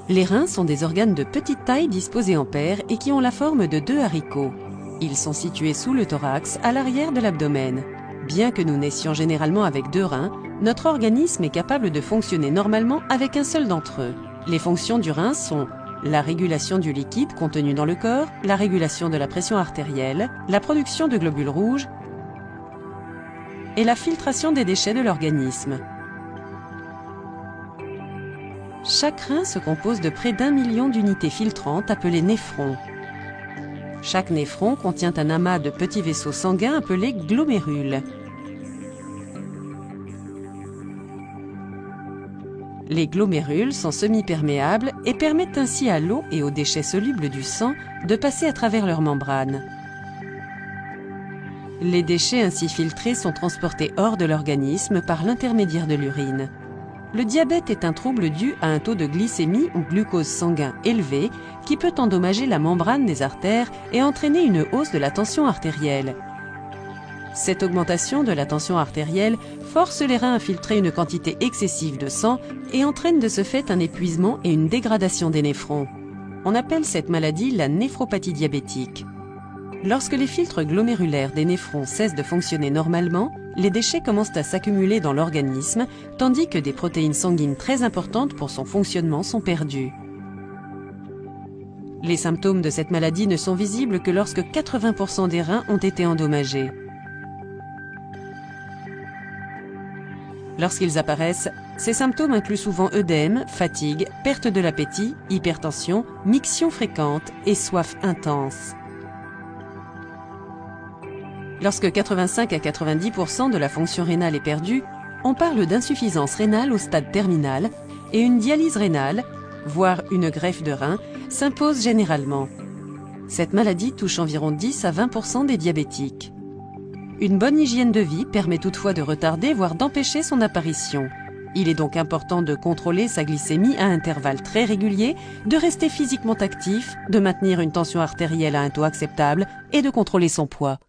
Les reins sont des organes de petite taille disposés en paires et qui ont la forme de 2 haricots. Ils sont situés sous le thorax, à l'arrière de l'abdomen. Bien que nous naissions généralement avec 2 reins, notre organisme est capable de fonctionner normalement avec un seul d'entre eux. Les fonctions du rein sont la régulation du liquide contenu dans le corps, la régulation de la pression artérielle, la production de globules rouges et la filtration des déchets de l'organisme. Chaque rein se compose de près d'1 million d'unités filtrantes appelées néphrons. Chaque néphron contient un amas de petits vaisseaux sanguins appelés glomérules. Les glomérules sont semi-perméables et permettent ainsi à l'eau et aux déchets solubles du sang de passer à travers leurs membranes. Les déchets ainsi filtrés sont transportés hors de l'organisme par l'intermédiaire de l'urine. Le diabète est un trouble dû à un taux de glycémie ou glucose sanguin élevé qui peut endommager la membrane des artères et entraîner une hausse de la tension artérielle. Cette augmentation de la tension artérielle force les reins à filtrer une quantité excessive de sang et entraîne de ce fait un épuisement et une dégradation des néphrons. On appelle cette maladie la néphropathie diabétique. Lorsque les filtres glomérulaires des néphrons cessent de fonctionner normalement, les déchets commencent à s'accumuler dans l'organisme, tandis que des protéines sanguines très importantes pour son fonctionnement sont perdues. Les symptômes de cette maladie ne sont visibles que lorsque 80% des reins ont été endommagés. Lorsqu'ils apparaissent, ces symptômes incluent souvent œdème, fatigue, perte de l'appétit, hypertension, miction fréquente et soif intense. Lorsque 85 à 90% de la fonction rénale est perdue, on parle d'insuffisance rénale au stade terminal et une dialyse rénale, voire une greffe de rein, s'impose généralement. Cette maladie touche environ 10 à 20% des diabétiques. Une bonne hygiène de vie permet toutefois de retarder, voire d'empêcher son apparition. Il est donc important de contrôler sa glycémie à intervalles très réguliers, de rester physiquement actif, de maintenir une tension artérielle à un taux acceptable et de contrôler son poids.